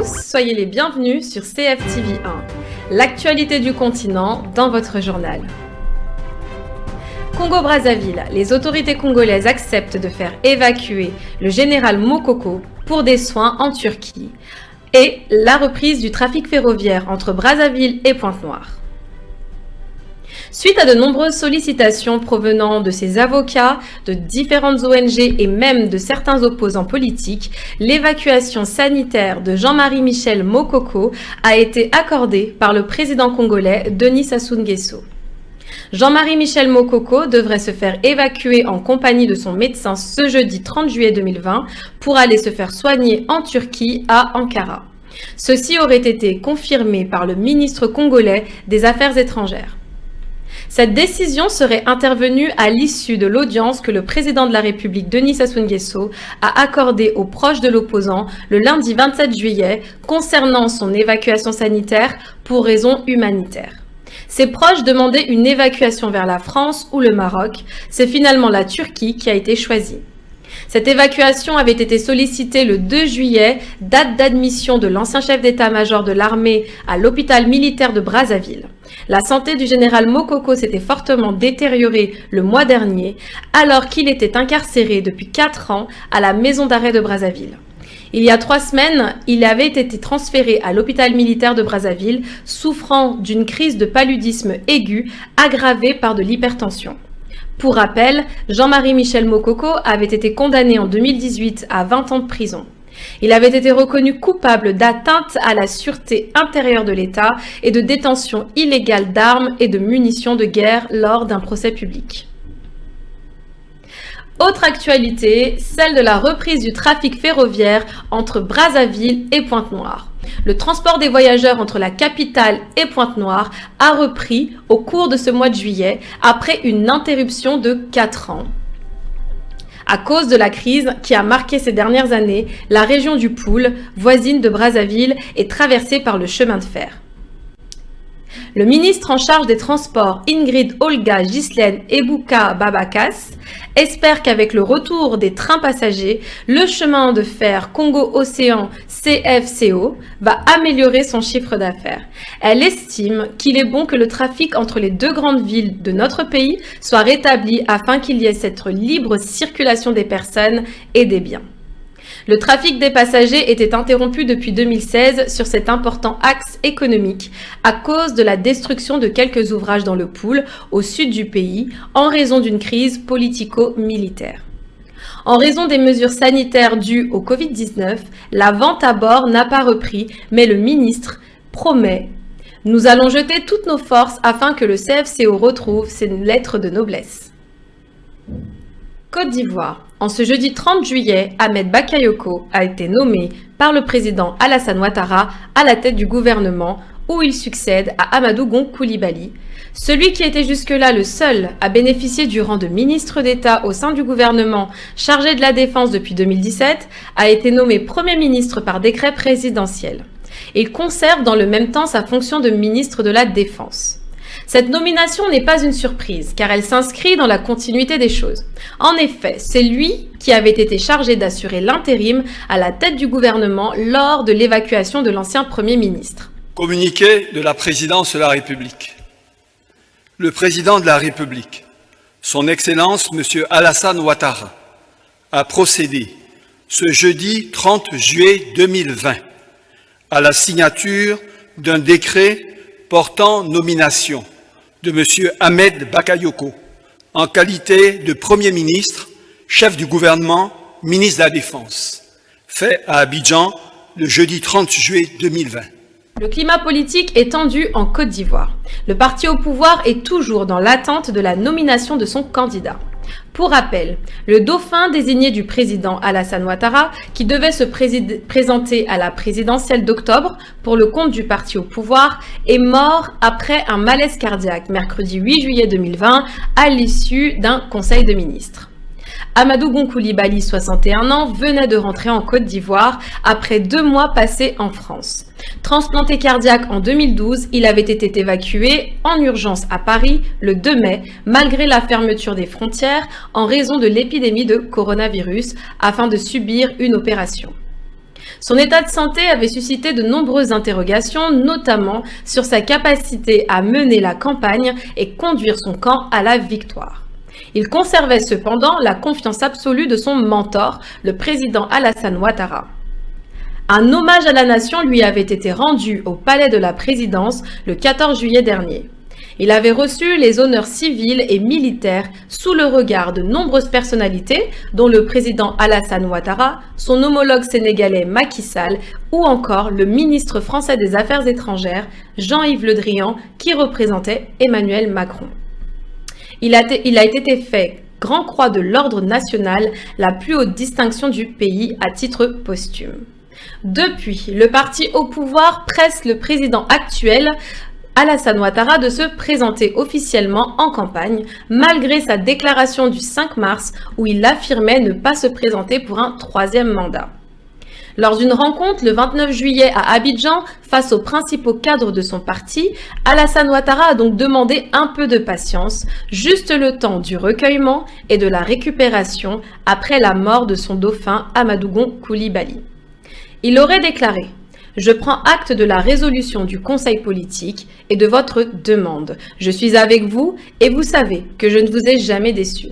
tous, soyez les bienvenus sur CFTV1, l'actualité du continent dans votre journal. Congo-Brazzaville, les autorités congolaises acceptent de faire évacuer le général Mokoko pour des soins en Turquie et la reprise du trafic ferroviaire entre Brazzaville et Pointe-Noire. Suite à de nombreuses sollicitations provenant de ses avocats, de différentes ONG et même de certains opposants politiques, l'évacuation sanitaire de Jean-Marie Michel Mokoko a été accordée par le président congolais Denis Sassou Nguesso. Jean-Marie Michel Mokoko devrait se faire évacuer en compagnie de son médecin ce jeudi 30 juillet 2020 pour aller se faire soigner en Turquie à Ankara. Ceci aurait été confirmé par le ministre congolais des Affaires étrangères. Cette décision serait intervenue à l'issue de l'audience que le président de la République, Denis Sassou Nguesso, a accordée aux proches de l'opposant le lundi 27 juillet concernant son évacuation sanitaire pour raisons humanitaires. Ses proches demandaient une évacuation vers la France ou le Maroc. C'est finalement la Turquie qui a été choisie. Cette évacuation avait été sollicitée le 2 juillet, date d'admission de l'ancien chef d'état-major de l'armée à l'hôpital militaire de Brazzaville. La santé du général Mokoko s'était fortement détériorée le mois dernier, alors qu'il était incarcéré depuis 4 ans à la maison d'arrêt de Brazzaville. Il y a 3 semaines, il avait été transféré à l'hôpital militaire de Brazzaville, souffrant d'une crise de paludisme aiguë aggravée par de l'hypertension. Pour rappel, Jean-Marie Michel Mokoko avait été condamné en 2018 à 20 ans de prison. Il avait été reconnu coupable d'atteinte à la sûreté intérieure de l'État et de détention illégale d'armes et de munitions de guerre lors d'un procès public. Autre actualité, celle de la reprise du trafic ferroviaire entre Brazzaville et Pointe-Noire. Le transport des voyageurs entre la capitale et Pointe-Noire a repris au cours de ce mois de juillet après une interruption de 4 ans. À cause de la crise qui a marqué ces dernières années, la région du Poul, voisine de Brazzaville, est traversée par le chemin de fer. Le ministre en charge des Transports, Ingrid Olga Ghislaine Ebuka Babakas, espère qu'avec le retour des trains passagers, le chemin de fer Congo-Océan CFCO va améliorer son chiffre d'affaires. Elle estime qu'il est bon que le trafic entre les 2 grandes villes de notre pays soit rétabli afin qu'il y ait cette libre circulation des personnes et des biens. Le trafic des passagers était interrompu depuis 2016 sur cet important axe économique à cause de la destruction de quelques ouvrages dans le Poul, au sud du pays, en raison d'une crise politico-militaire. En raison des mesures sanitaires dues au Covid-19, la vente à bord n'a pas repris, mais le ministre promet « Nous allons jeter toutes nos forces afin que le CFCO retrouve ses lettres de noblesse ». Côte d'Ivoire. En ce jeudi 30 juillet, Ahmed Bakayoko a été nommé par le président Alassane Ouattara à la tête du gouvernement où il succède à Amadou Gon Coulibaly. Celui qui était jusque-là le seul à bénéficier du rang de ministre d'État au sein du gouvernement chargé de la défense depuis 2017 a été nommé Premier ministre par décret présidentiel. Il conserve dans le même temps sa fonction de ministre de la Défense. Cette nomination n'est pas une surprise, car elle s'inscrit dans la continuité des choses. En effet, c'est lui qui avait été chargé d'assurer l'intérim à la tête du gouvernement lors de l'évacuation de l'ancien Premier ministre. Communiqué de la présidence de la République. Le président de la République, son Excellence M. Alassane Ouattara, a procédé ce jeudi 30 juillet 2020 à la signature d'un décret portant nomination de M. Ahmed Bakayoko en qualité de Premier ministre, chef du gouvernement, ministre de la Défense, fait à Abidjan le jeudi 30 juillet 2020. Le climat politique est tendu en Côte d'Ivoire. Le parti au pouvoir est toujours dans l'attente de la nomination de son candidat. Pour rappel, le dauphin désigné du président Alassane Ouattara, qui devait se présenter à la présidentielle d'octobre pour le compte du parti au pouvoir, est mort après un malaise cardiaque mercredi 8 juillet 2020 à l'issue d'un conseil de ministres. Amadou Gon Coulibaly, 61 ans, venait de rentrer en Côte d'Ivoire après 2 mois passés en France. Transplanté cardiaque en 2012, il avait été évacué en urgence à Paris le 2 mai, malgré la fermeture des frontières en raison de l'épidémie de coronavirus, afin de subir une opération. Son état de santé avait suscité de nombreuses interrogations, notamment sur sa capacité à mener la campagne et conduire son camp à la victoire. Il conservait cependant la confiance absolue de son mentor, le président Alassane Ouattara. Un hommage à la nation lui avait été rendu au palais de la présidence le 14 juillet dernier. Il avait reçu les honneurs civils et militaires sous le regard de nombreuses personnalités, dont le président Alassane Ouattara, son homologue sénégalais Macky Sall ou encore le ministre français des Affaires étrangères, Jean-Yves Le Drian, qui représentait Emmanuel Macron. Il a été fait Grand Croix de l'Ordre national, la plus haute distinction du pays à titre posthume. Depuis, le parti au pouvoir presse le président actuel, Alassane Ouattara, de se présenter officiellement en campagne, malgré sa déclaration du 5 mars où il affirmait ne pas se présenter pour un troisième mandat. Lors d'une rencontre le 29 juillet à Abidjan, face aux principaux cadres de son parti, Alassane Ouattara a donc demandé un peu de patience, juste le temps du recueillement et de la récupération après la mort de son dauphin Amadou Gon Coulibaly. Il aurait déclaré « Je prends acte de la résolution du Conseil politique et de votre demande. Je suis avec vous et vous savez que je ne vous ai jamais déçu. »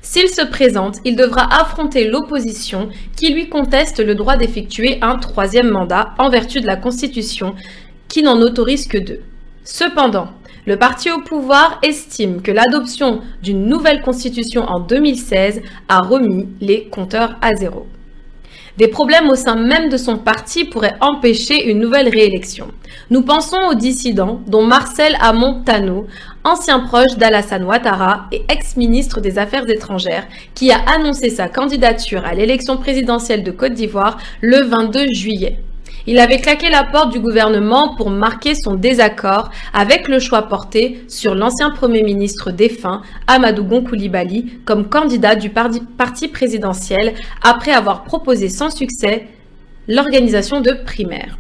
S'il se présente, il devra affronter l'opposition qui lui conteste le droit d'effectuer un troisième mandat en vertu de la Constitution qui n'en autorise que 2. Cependant, le parti au pouvoir estime que l'adoption d'une nouvelle Constitution en 2016 a remis les compteurs à zéro. Des problèmes au sein même de son parti pourraient empêcher une nouvelle réélection. Nous pensons au dissident dont Marcel Amon Tano, ancien proche d'Alassane Ouattara et ex-ministre des Affaires étrangères, qui a annoncé sa candidature à l'élection présidentielle de Côte d'Ivoire le 22 juillet. Il avait claqué la porte du gouvernement pour marquer son désaccord avec le choix porté sur l'ancien Premier ministre défunt, Amadou Gon Coulibaly, comme candidat du parti présidentiel après avoir proposé sans succès l'organisation de primaires.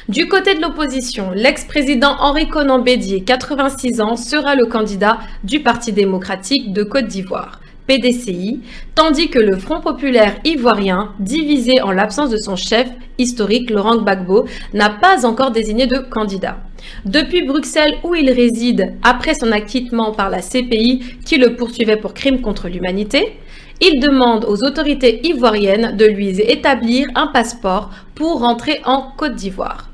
Du côté de l'opposition, l'ex-président Henri Konan Bédié, 86 ans, sera le candidat du Parti démocratique de Côte d'Ivoire, PDCI, tandis que le Front populaire ivoirien, divisé en l'absence de son chef historique Laurent Gbagbo, n'a pas encore désigné de candidat. Depuis Bruxelles où il réside après son acquittement par la CPI qui le poursuivait pour crimes contre l'humanité, il demande aux autorités ivoiriennes de lui établir un passeport pour rentrer en Côte d'Ivoire.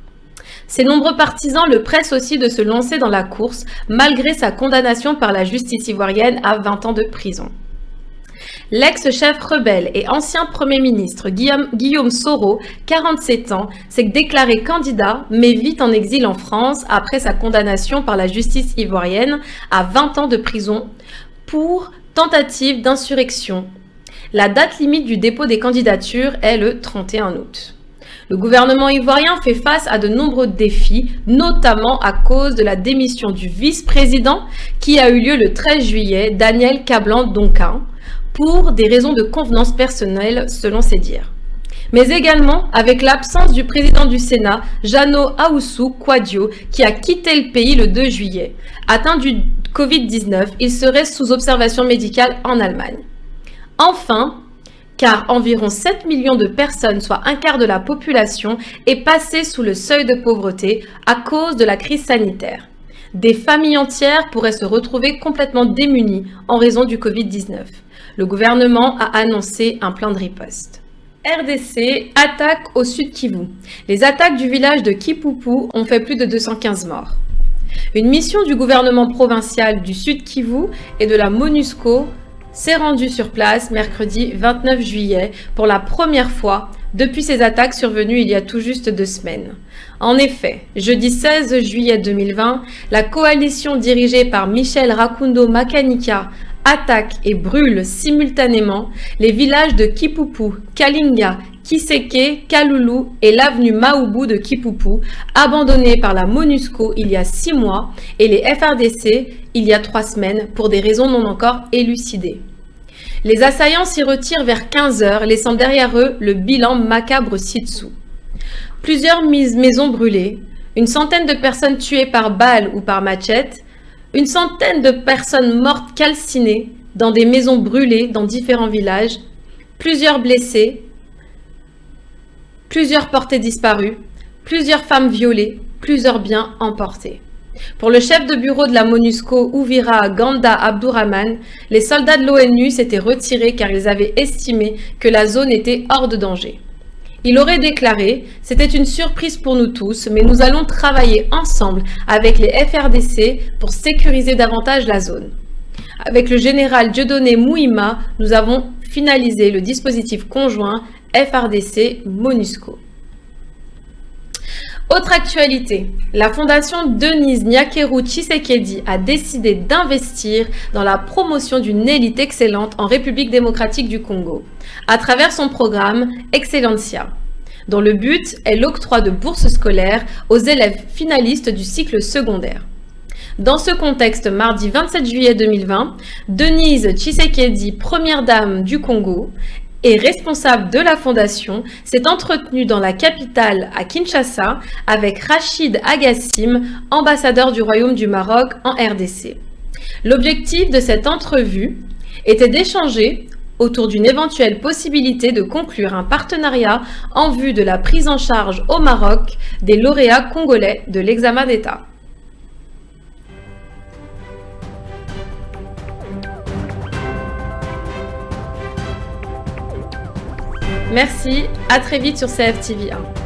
Ses nombreux partisans le pressent aussi de se lancer dans la course malgré sa condamnation par la justice ivoirienne à 20 ans de prison. L'ex-chef rebelle et ancien Premier ministre Guillaume Soro, 47 ans, s'est déclaré candidat mais vit en exil en France après sa condamnation par la justice ivoirienne à 20 ans de prison pour tentative d'insurrection. La date limite du dépôt des candidatures est le 31 août. Le gouvernement ivoirien fait face à de nombreux défis, notamment à cause de la démission du vice-président qui a eu lieu le 13 juillet, Daniel Kablan-Donkin, pour des raisons de convenance personnelle selon ses dires. Mais également avec l'absence du président du Sénat, Jano Ahoussou Kouadio, qui a quitté le pays le 2 juillet. Atteint du Covid-19, il serait sous observation médicale en Allemagne. Enfin, car environ 7 millions de personnes, soit un quart de la population, est passée sous le seuil de pauvreté à cause de la crise sanitaire. Des familles entières pourraient se retrouver complètement démunies en raison du Covid-19. Le gouvernement a annoncé un plan de riposte. RDC, attaque au Sud Kivu. Les attaques du village de Kipupu ont fait plus de 215 morts. Une mission du gouvernement provincial du Sud Kivu et de la MONUSCO s'est rendue sur place mercredi 29 juillet pour la première fois depuis ces attaques survenues il y a tout juste 2 semaines. En effet, jeudi 16 juillet 2020, la coalition dirigée par Michel Rakundo Makanika attaque et brûle simultanément les villages de Kipupu, Kalinga, Kiseke, Kaloulou et l'avenue Maoubou de Kipupu, abandonnés par la MONUSCO il y a 6 mois et les FRDC il y a 3 semaines pour des raisons non encore élucidées. Les assaillants s'y retirent vers 15 h, laissant derrière eux le bilan macabre ci-dessous. Plusieurs maisons brûlées, une centaine de personnes tuées par balle ou par machette, une centaine de personnes mortes calcinées dans des maisons brûlées dans différents villages, plusieurs blessés, plusieurs portés disparus, plusieurs femmes violées, plusieurs biens emportés. Pour le chef de bureau de la MONUSCO, Uvira Ganda Abdourahmane, les soldats de l'ONU s'étaient retirés car ils avaient estimé que la zone était hors de danger. Il aurait déclaré « C'était une surprise pour nous tous, mais nous allons travailler ensemble avec les FRDC pour sécuriser davantage la zone. » Avec le général Dieudonné Mouhima, nous avons finalisé le dispositif conjoint FRDC-MONUSCO. Autre actualité, la fondation Denise Nyakeru Tshisekedi a décidé d'investir dans la promotion d'une élite excellente en République démocratique du Congo, à travers son programme Excellencia, dont le but est l'octroi de bourses scolaires aux élèves finalistes du cycle secondaire. Dans ce contexte, mardi 27 juillet 2020, Denise Tshisekedi, première dame du Congo, et responsable de la fondation, s'est entretenu dans la capitale à Kinshasa avec Rachid Agassim, ambassadeur du Royaume du Maroc en RDC. L'objectif de cette entrevue était d'échanger autour d'une éventuelle possibilité de conclure un partenariat en vue de la prise en charge au Maroc des lauréats congolais de l'examen d'État. Merci, à très vite sur CFTV 1.